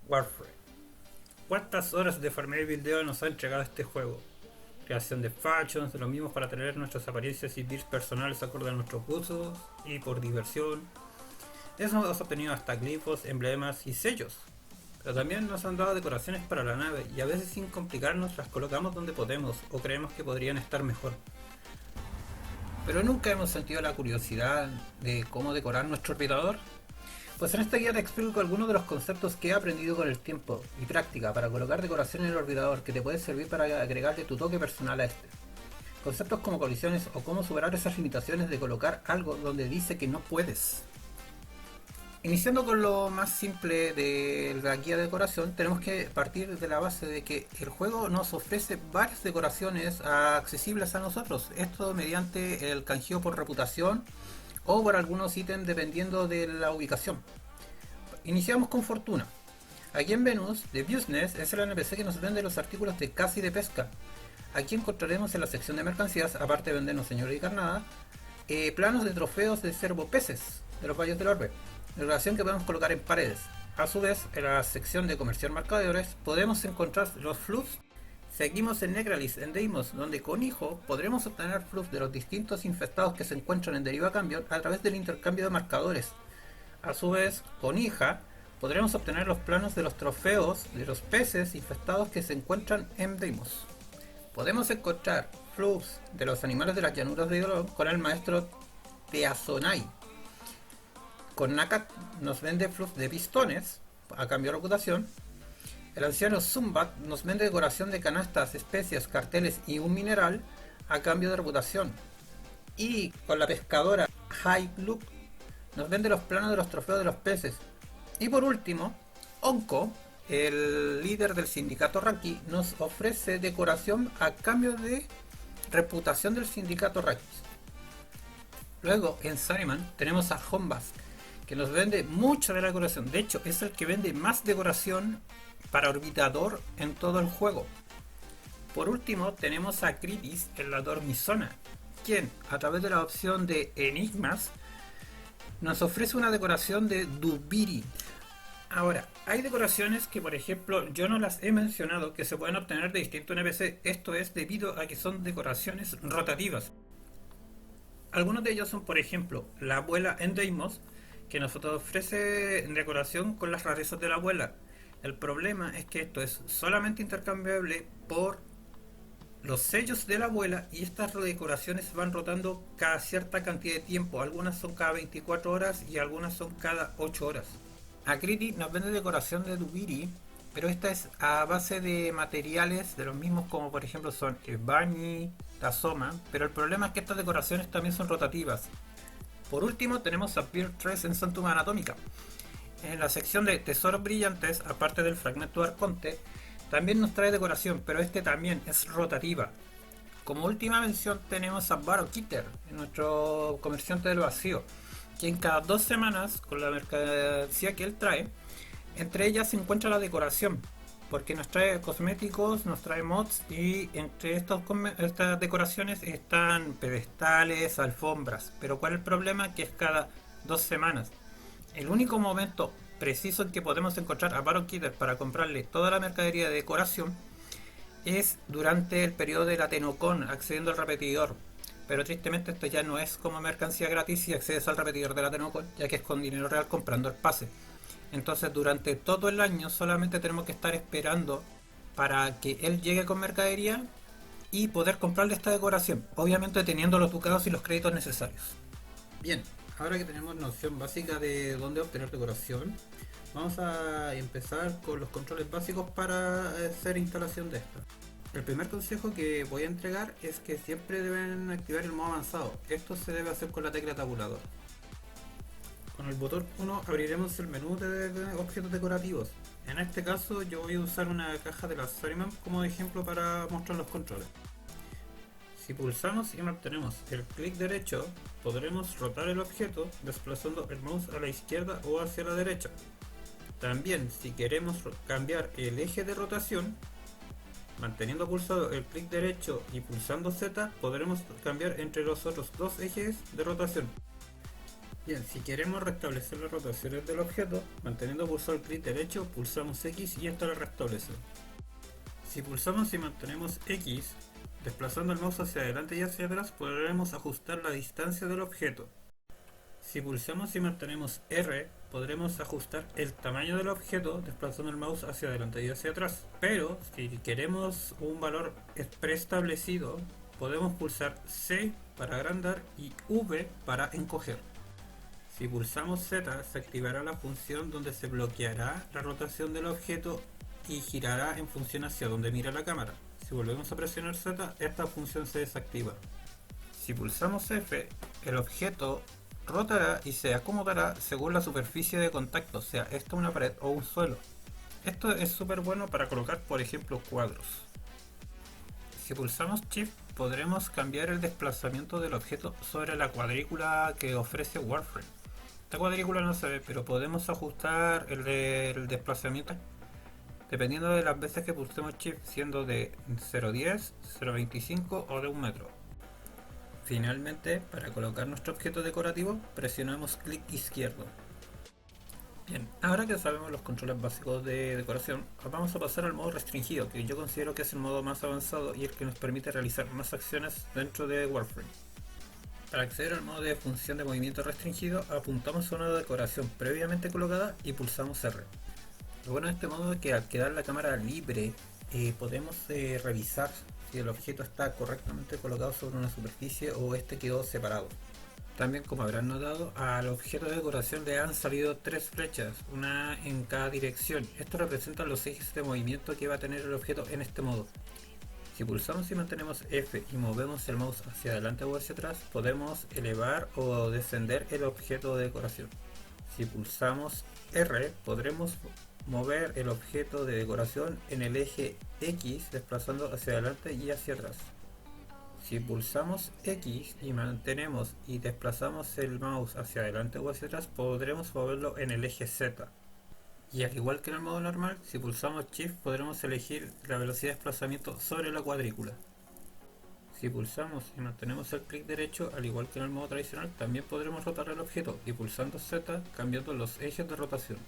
Warframe. ¿Cuántas horas de farmeo y buildeo nos ha entregado este juego? Creación de factions, de los mismos para tener nuestras apariencias y builds personales acorde a nuestros gustos y por diversión. Eso hemos obtenido hasta glifos, emblemas y sellos. Pero también nos han dado decoraciones para la nave y a veces sin complicarnos las colocamos donde podemos o creemos que podrían estar mejor. Pero nunca hemos sentido la curiosidad de cómo decorar nuestro orbitador. Pues en esta guía te explico algunos de los conceptos que he aprendido con el tiempo y práctica para colocar decoración en el orbitador que te puede servir para agregarle tu toque personal a este. Conceptos como colisiones o cómo superar esas limitaciones de colocar algo donde dice que no puedes. Iniciando con lo más simple de la guía de decoración, tenemos que partir de la base de que el juego nos ofrece varias decoraciones accesibles a nosotros. Esto mediante el canjeo por reputación o por algunos ítems dependiendo de la ubicación. Iniciamos con Fortuna. Aquí en Venus, The Business es el NPC que nos vende los artículos de caza y de pesca. Aquí encontraremos en la sección de mercancías, aparte de vendernos señor y carnada, planos de trofeos de cervo peces de los valles del orbe, decoración que podemos colocar en paredes. A su vez, en la sección de comerciar marcadores podemos encontrar los fluffs. Seguimos en Negralis, en Deimos, donde con hijo podremos obtener fluff de los distintos infestados que se encuentran en Deriva Cambio a través del intercambio de marcadores. A su vez, con hija podremos obtener los planos de los trofeos de los peces infestados que se encuentran en Deimos. Podemos encontrar fluffs de los animales de las llanuras de Idolon con el maestro Teazonai. Con Nakat nos vende fluff de pistones a cambio de reputación. El anciano Zumbat nos vende decoración de canastas, especias, carteles y un mineral a cambio de reputación. Y con la pescadora High Look nos vende los planos de los trofeos de los peces. Y por último, Onko, el líder del sindicato Raki, nos ofrece decoración a cambio de reputación del sindicato Raki. Luego en Saruman tenemos a Hombas, que nos vende mucha de la decoración. De hecho, es el que vende más decoración para orbitador en todo el juego. Por último, tenemos a Kritis en la Dormizona, quien, a través de la opción de Enigmas, nos ofrece una decoración de Dubiri. Ahora, hay decoraciones que, por ejemplo, yo no las he mencionado, que se pueden obtener de distintos NPC. Esto es debido a que son decoraciones rotativas. Algunos de ellos son, por ejemplo, la abuela en Deimos, que nos ofrece decoración con las rarezas de la abuela. El problema es que esto es solamente intercambiable por los sellos de la abuela y estas decoraciones van rotando cada cierta cantidad de tiempo. Algunas son cada 24 horas y algunas son cada 8 horas. Akriti nos vende decoración de Dubiri, pero esta es a base de materiales de los mismos como por ejemplo son Ebony, Tazoma, pero el problema es que estas decoraciones también son rotativas. Por último tenemos a Peer 3 en Santuma Anatómica. En la sección de tesoros brillantes, aparte del fragmento de Arconte, también nos trae decoración, pero este también es rotativa. Como última mención tenemos a Baro Kitter, nuestro comerciante del vacío, quien cada 2 semanas, con la mercancía que él trae, entre ellas se encuentra la decoración, porque nos trae cosméticos, nos trae mods y entre estas decoraciones están pedestales, alfombras. Pero ¿cuál es el problema? Que es cada 2 semanas. El único momento preciso en que podemos encontrar a Baron Kitter para comprarle toda la mercadería de decoración es durante el periodo de la Tenocon, accediendo al repetidor. Pero tristemente esto ya no es como mercancía gratis si accedes al repetidor de la Tenocon, ya que es con dinero real comprando el pase. Entonces durante todo el año solamente tenemos que estar esperando para que él llegue con mercadería y poder comprarle esta decoración, obviamente teniendo los ducados y los créditos necesarios. Bien, ahora que tenemos noción básica de dónde obtener decoración, vamos a empezar con los controles básicos para hacer instalación de esta. El primer consejo que voy a entregar es que siempre deben activar el modo avanzado. Esto se debe hacer con la tecla tabulador. Con el botón 1 abriremos el menú de objetos decorativos. En este caso yo voy a usar una caja de la Saruman como ejemplo para mostrar los controles. Si pulsamos y mantenemos el clic derecho, podremos rotar el objeto desplazando el mouse a la izquierda o hacia la derecha. También, si queremos cambiar el eje de rotación, manteniendo pulsado el clic derecho y pulsando Z, podremos cambiar entre los otros dos ejes de rotación. Bien, si queremos restablecer las rotaciones del objeto, manteniendo pulsado el clic derecho, pulsamos X y esto lo restablece. Si pulsamos y mantenemos X, desplazando el mouse hacia adelante y hacia atrás, podremos ajustar la distancia del objeto. Si pulsamos y mantenemos R, podremos ajustar el tamaño del objeto desplazando el mouse hacia adelante y hacia atrás. Pero si queremos un valor preestablecido, podemos pulsar C para agrandar y V para encoger. Si pulsamos Z, se activará la función donde se bloqueará la rotación del objeto y girará en función hacia donde mira la cámara. Si volvemos a presionar Z, esta función se desactiva. Si pulsamos F, el objeto rotará y se acomodará según la superficie de contacto, sea esta una pared o un suelo. Esto es súper bueno para colocar, por ejemplo, cuadros. Si pulsamos Shift, podremos cambiar el desplazamiento del objeto sobre la cuadrícula que ofrece Warframe. Esta cuadrícula no se ve, pero podemos ajustar el desplazamiento dependiendo de las veces que pulsemos Shift, siendo de 0.10, 0.25 o de 1 metro. Finalmente, para colocar nuestro objeto decorativo, presionamos clic izquierdo. Bien, ahora que sabemos los controles básicos de decoración, vamos a pasar al modo restringido, que yo considero que es el modo más avanzado y el que nos permite realizar más acciones dentro de Warframe. Para acceder al modo de función de movimiento restringido, apuntamos a una decoración previamente colocada y pulsamos R. Lo bueno de este modo es que al quedar la cámara libre, podemos revisar si el objeto está correctamente colocado sobre una superficie o este quedó separado. También, como habrán notado, al objeto de decoración le han salido 3 flechas, una en cada dirección. Esto representa los ejes de movimiento que va a tener el objeto en este modo. Si pulsamos y mantenemos F y movemos el mouse hacia adelante o hacia atrás, podemos elevar o descender el objeto de decoración. Si pulsamos R, podremos mover el objeto de decoración en el eje X, desplazando hacia adelante y hacia atrás. Si pulsamos X y mantenemos y desplazamos el mouse hacia adelante o hacia atrás, podremos moverlo en el eje Z. Y al igual que en el modo normal, si pulsamos Shift podremos elegir la velocidad de desplazamiento sobre la cuadrícula. Si pulsamos y mantenemos el clic derecho, al igual que en el modo tradicional, también podremos rotar el objeto y pulsando Z cambiando los ejes de rotación.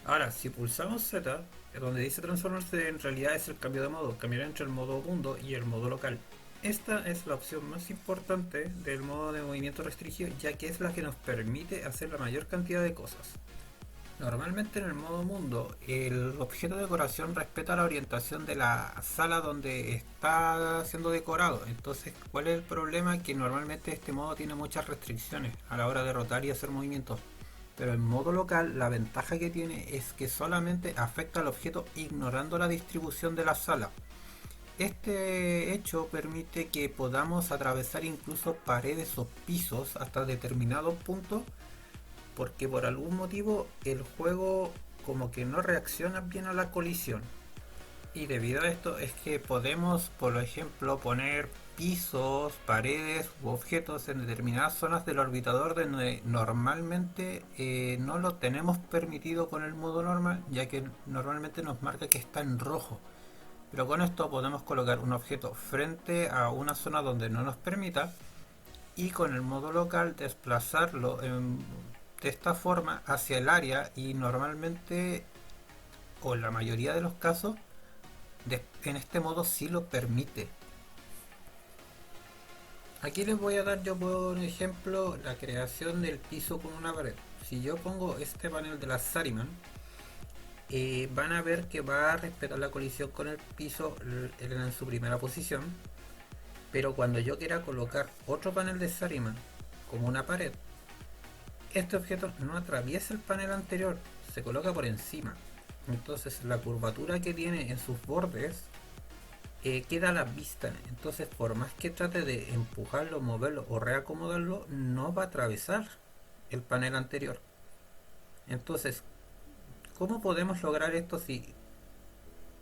Ahora, si pulsamos Z, donde dice transformarse, en realidad es el cambio de modo, cambiará entre el modo mundo y el modo local. Esta es la opción más importante del modo de movimiento restringido, ya que es la que nos permite hacer la mayor cantidad de cosas. Normalmente en el modo mundo, el objeto de decoración respeta la orientación de la sala donde está siendo decorado. Entonces, ¿cuál es el problema? Que normalmente este modo tiene muchas restricciones a la hora de rotar y hacer movimientos. Pero en modo local, la ventaja que tiene es que solamente afecta al objeto ignorando la distribución de la sala. Este hecho permite que podamos atravesar incluso paredes o pisos hasta determinado punto, porque por algún motivo el juego como que no reacciona bien a la colisión. Y debido a esto es que podemos, por ejemplo, poner pisos, paredes u objetos en determinadas zonas del orbitador donde normalmente no lo tenemos permitido con el modo normal, ya que normalmente nos marca que está en rojo. Pero con esto podemos colocar un objeto frente a una zona donde no nos permita y con el modo local desplazarlo de esta forma hacia el área, y normalmente o en la mayoría de los casos en este modo sí lo permite. Aquí les voy a dar yo por ejemplo la creación del piso con una pared. Si yo pongo este panel de la Saruman, van a ver que va a respetar la colisión con el piso en su primera posición, pero cuando yo quiera colocar otro panel de Saruman como una pared, este objeto no atraviesa el panel anterior, se coloca por encima. Entonces la curvatura que tiene en sus bordes queda a la vista. Entonces por más que trate de empujarlo, moverlo o reacomodarlo, no va a atravesar el panel anterior. Entonces, ¿cómo podemos lograr esto si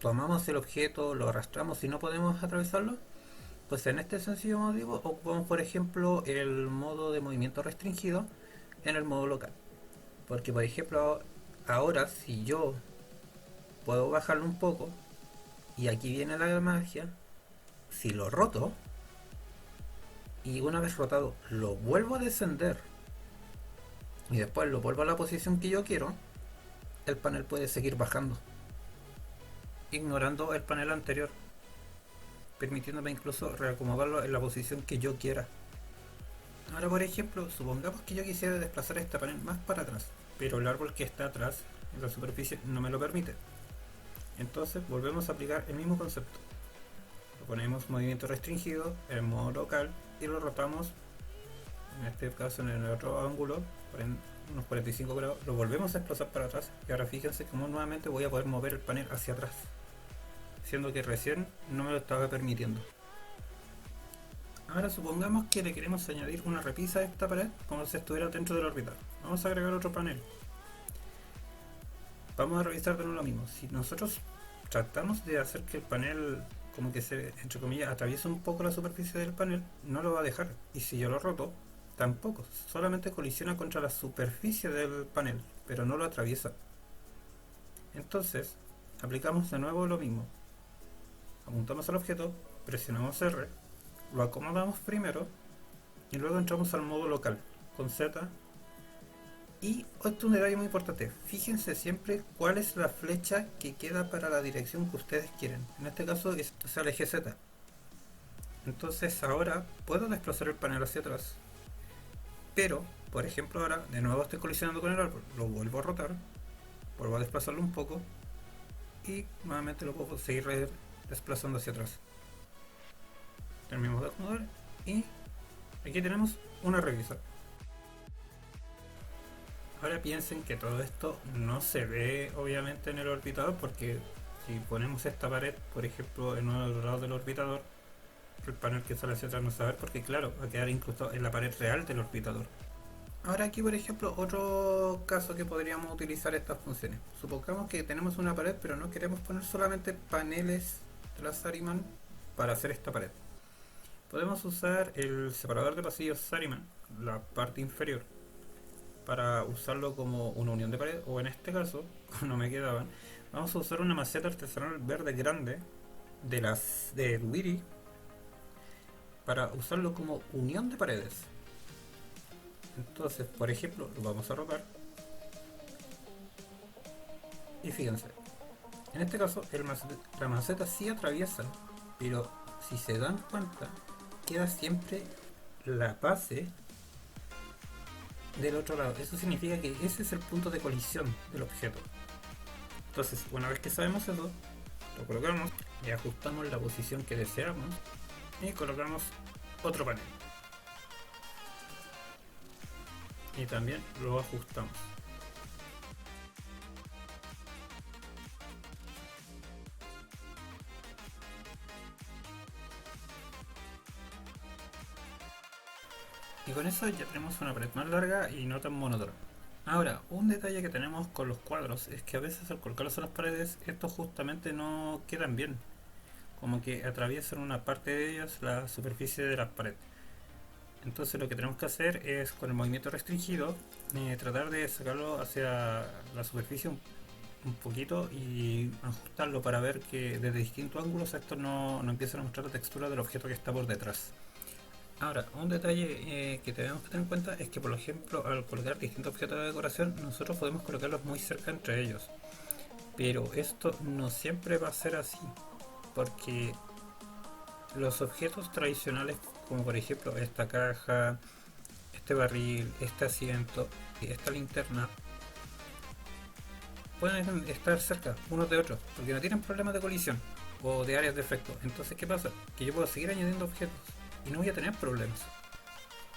tomamos el objeto, lo arrastramos y no podemos atravesarlo? Pues en este sencillo motivo ocupamos por ejemplo el modo de movimiento restringido en el modo local. Porque por ejemplo ahora si yo puedo bajarlo un poco, y aquí viene la magia, si lo roto y una vez rotado lo vuelvo a descender, y después lo vuelvo a la posición que yo quiero, el panel puede seguir bajando, ignorando el panel anterior, permitiéndome incluso reacomodarlo en la posición que yo quiera. Ahora, por ejemplo, supongamos que yo quisiera desplazar este panel más para atrás, pero el árbol que está atrás en la superficie no me lo permite. Entonces volvemos a aplicar el mismo concepto. Lo ponemos movimiento restringido en modo local y lo rotamos, en este caso en el otro ángulo, unos 45 grados, lo volvemos a desplazar para atrás y ahora fíjense cómo nuevamente voy a poder mover el panel hacia atrás, siendo que recién no me lo estaba permitiendo. Ahora supongamos que le queremos añadir una repisa a esta pared como si estuviera dentro del orbital. Vamos a agregar otro panel. Vamos a revisar de nuevo lo mismo. Si nosotros tratamos de hacer que el panel como que se, entre comillas, atraviese un poco la superficie del panel, no lo va a dejar. Y si yo lo roto, tampoco. Solamente colisiona contra la superficie del panel, pero no lo atraviesa. Entonces, aplicamos de nuevo lo mismo. Apuntamos al objeto, presionamos R, lo acomodamos primero y luego entramos al modo local con Z. Y otro detalle muy importante, fíjense siempre cuál es la flecha que queda para la dirección que ustedes quieren. En este caso es el eje Z. Entonces ahora puedo desplazar el panel hacia atrás. Pero, por ejemplo, ahora de nuevo estoy colisionando con el árbol. Lo vuelvo a rotar, vuelvo a desplazarlo un poco y nuevamente lo puedo seguir desplazando hacia atrás. Terminamos de acomodar y aquí tenemos una revisa. Ahora piensen que todo esto no se ve obviamente en el orbitador, porque si ponemos esta pared, por ejemplo, en uno de los lados del orbitador, el panel que sale hacia atrás no se va a ver porque claro, va a quedar incrustado en la pared real del orbitador. Ahora aquí, por ejemplo, otro caso que podríamos utilizar estas funciones. Supongamos que tenemos una pared pero no queremos poner solamente paneles tras Sariman para hacer esta pared. Podemos usar el separador de pasillos Sariman, la parte inferior, para usarlo como una unión de pared, o en este caso, como no me quedaban, vamos a usar una maceta artesanal verde grande de Duiri para usarlo como unión de paredes. Entonces, por ejemplo, lo vamos a rotar y fíjense, en este caso la maceta sí atraviesa, pero si se dan cuenta, queda siempre la base del otro lado. Eso significa que ese es el punto de colisión del objeto. Entonces, una vez que sabemos eso, lo colocamos y ajustamos la posición que deseamos y colocamos otro panel. Y también lo ajustamos. Y con eso ya tenemos una pared más larga y no tan monótona. Ahora, un detalle que tenemos con los cuadros es que a veces al colocarlos en las paredes, estos justamente no quedan bien. Como que atraviesan una parte de ellos la superficie de la pared. Entonces lo que tenemos que hacer es con el movimiento restringido tratar de sacarlo hacia la superficie un poquito y ajustarlo para ver que desde distintos ángulos estos no empiezan a mostrar la textura del objeto que está por detrás. Ahora, un detalle que tenemos que tener en cuenta es que, por ejemplo, al colocar distintos objetos de decoración, nosotros podemos colocarlos muy cerca entre ellos. Pero esto no siempre va a ser así, porque los objetos tradicionales, como por ejemplo esta caja, este barril, este asiento y esta linterna, pueden estar cerca unos de otros, porque no tienen problemas de colisión o de áreas de efecto. Entonces, ¿qué pasa? Que yo puedo seguir añadiendo objetos y no voy a tener problemas.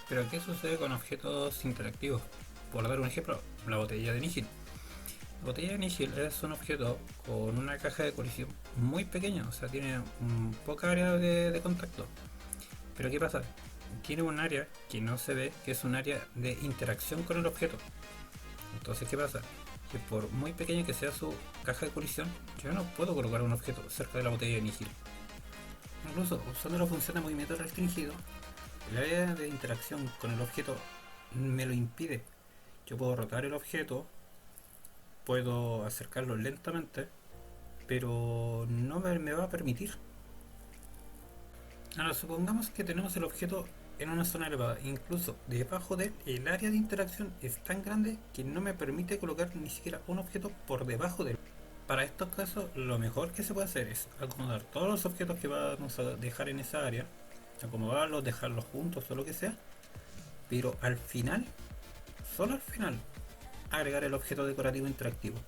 Pero ¿qué sucede con objetos interactivos? Por dar un ejemplo, la botella de Nihil. La botella de Nihil es un objeto con una caja de colisión muy pequeña, o sea, tiene poca área de contacto. Pero ¿qué pasa? Tiene un área que no se ve, que es un área de interacción con el objeto. Entonces, ¿qué pasa? Que por muy pequeña que sea su caja de colisión, yo no puedo colocar un objeto cerca de la botella de Nihil. Incluso usando la función de movimiento restringido, el área de interacción con el objeto me lo impide. Yo puedo rotar el objeto, puedo acercarlo lentamente, pero no me va a permitir. Ahora supongamos que tenemos el objeto en una zona elevada. Incluso debajo de él, el área de interacción es tan grande que no me permite colocar ni siquiera un objeto por debajo de él. Para estos casos, lo mejor que se puede hacer es acomodar todos los objetos que vamos a dejar en esa área, acomodarlos, dejarlos juntos o lo que sea, pero al final, solo al final, agregar el objeto decorativo interactivo.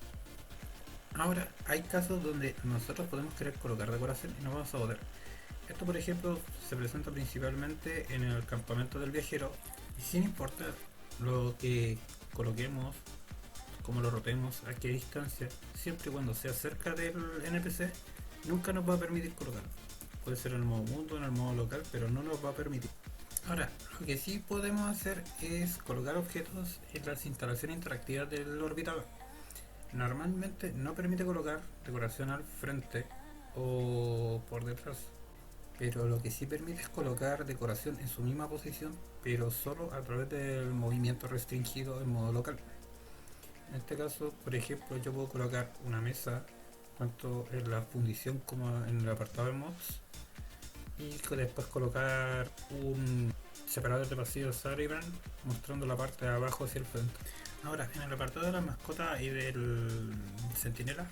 Ahora, hay casos donde nosotros podemos querer colocar decoración y no vamos a poder. Esto, por ejemplo, se presenta principalmente en el campamento del viajero y sin importar lo que coloquemos, cómo lo rotemos, a qué distancia, siempre y cuando sea cerca del NPC, nunca nos va a permitir colocarlo. Puede ser en el modo mundo, en el modo local, pero no nos va a permitir. Ahora, lo que sí podemos hacer es colocar objetos en las instalaciones interactivas del orbitador. Normalmente no permite colocar decoración al frente o por detrás, pero lo que sí permite es colocar decoración en su misma posición, pero solo a través del movimiento restringido en modo local. En este caso, por ejemplo, yo puedo colocar una mesa tanto en la fundición como en el apartado de mods y después colocar un separador de pasillos Sariban mostrando la parte de abajo hacia el frente. Ahora, en el apartado de las mascotas y del centinela,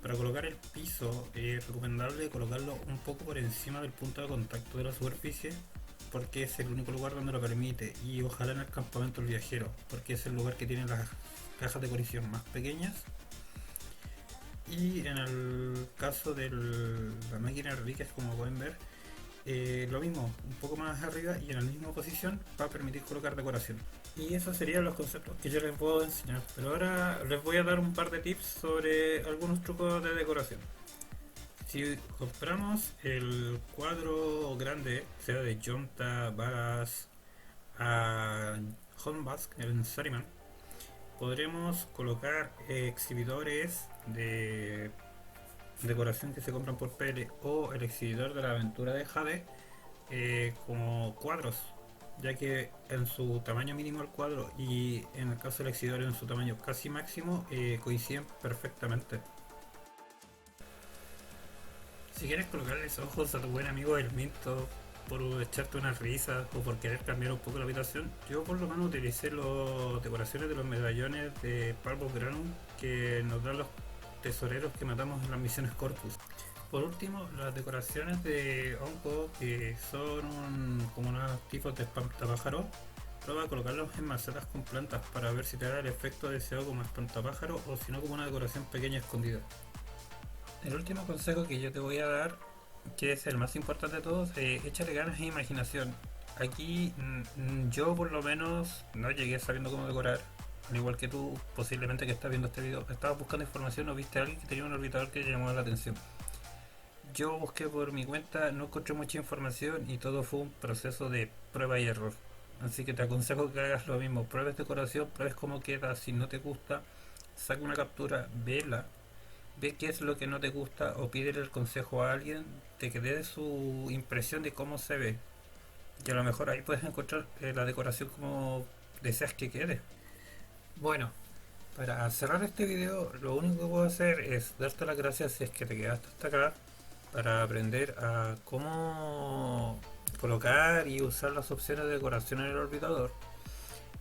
para colocar el piso es recomendable colocarlo un poco por encima del punto de contacto de la superficie, porque es el único lugar donde lo permite, y ojalá en el campamento del viajero, porque es el lugar que tiene las cajas de colisión más pequeñas. Y en el caso de la máquina de reliquias, como pueden ver, lo mismo, un poco más arriba y en la misma posición va a permitir colocar decoración. Y esos serían los conceptos que yo les puedo enseñar. Pero ahora les voy a dar un par de tips sobre algunos trucos de decoración. Si compramos el cuadro grande, sea de Jonta, Varas, a Homebask, en Sariman, podremos colocar exhibidores de decoración que se compran por PL o el exhibidor de la aventura de Jade como cuadros, ya que en su tamaño mínimo el cuadro y en el caso del exhibidor en su tamaño casi máximo coinciden perfectamente. Si quieres colocarles ojos a tu buen amigo el Minto por echarte una risa o por querer cambiar un poco la habitación, yo por lo menos utilicé las decoraciones de los medallones de Parvus Granum que nos dan los tesoreros que matamos en las misiones Corpus. Por último, las decoraciones de hongo, que son como unos tipos de espantapájaros, prueba a colocarlos en macetas con plantas para ver si te da el efecto deseado como espantapájaro o si no como una decoración pequeña escondida. El último consejo que yo te voy a dar, que es el más importante de todos, échale ganas e imaginación. Aquí yo por lo menos no llegué sabiendo cómo decorar. Al igual que tú, posiblemente que estás viendo este video, estabas buscando información o viste a alguien que tenía un orbitador que te llamó la atención. Yo busqué por mi cuenta, no encontré mucha información y todo fue un proceso de prueba y error. Así que te aconsejo que hagas lo mismo, pruebes decoración, pruebes cómo queda, si no te gusta, saca una captura, vela, ve qué es lo que no te gusta o pídele el consejo a alguien de que dé su impresión de cómo se ve. Y a lo mejor ahí puedes encontrar la decoración como deseas que quede. Bueno, para cerrar este video, lo único que puedo hacer es darte las gracias si es que te quedaste hasta acá para aprender a cómo colocar y usar las opciones de decoración en el orbitador.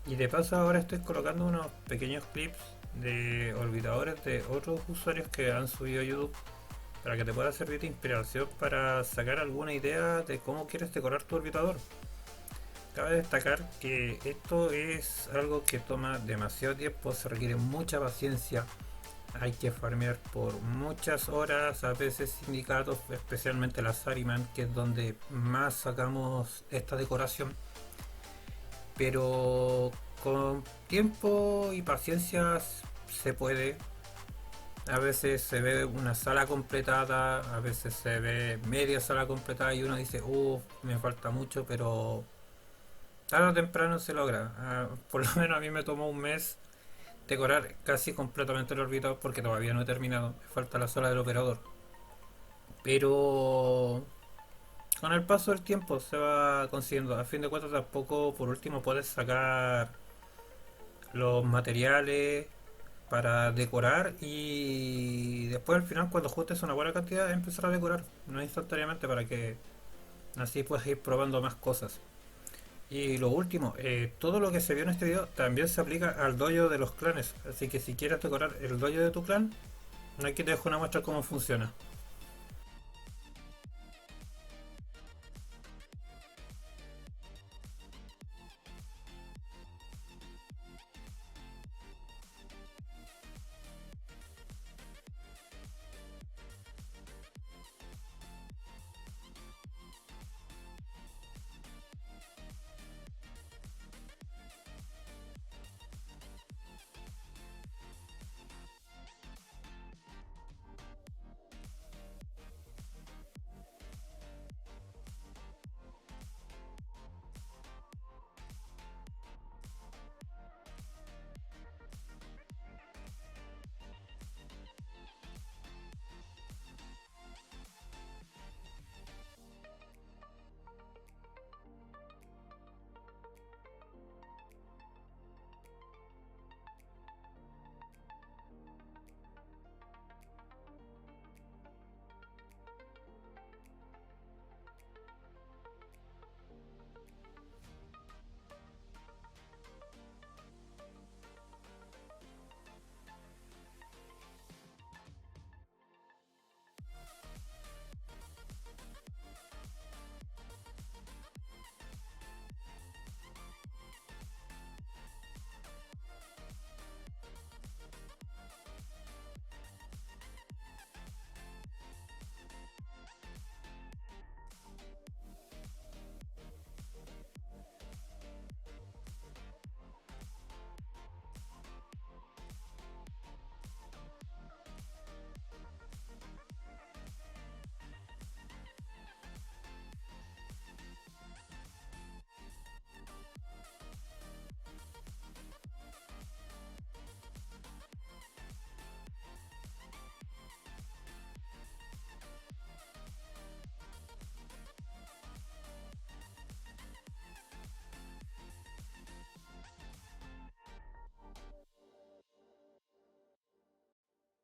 Y de paso ahora estoy colocando unos pequeños clips de orbitadores de otros usuarios que han subido a YouTube para que te pueda servir de inspiración para sacar alguna idea de cómo quieres decorar tu orbitador. Cabe destacar que esto es algo que toma demasiado tiempo, se requiere mucha paciencia, hay que farmear por muchas horas, a veces sindicatos, especialmente la Sariman, que es donde más sacamos esta decoración, pero con tiempo y paciencia se puede. A veces se ve una sala completada, a veces se ve media sala completada y uno dice, me falta mucho, pero tarde o temprano se logra. Por lo menos a mí me tomó un mes decorar casi completamente el orbitador porque todavía no he terminado. Me falta la sala del operador. Pero con el paso del tiempo se va consiguiendo. A fin de cuentas tampoco por último puedes sacar los materiales para decorar y después al final cuando ajustes una buena cantidad empezar a decorar. No instantáneamente para que así puedas ir probando más cosas. Y lo último, todo lo que se vio en este video también se aplica al dojo de los clanes. Así que si quieres decorar el dojo de tu clan, aquí te dejo una muestra de cómo funciona.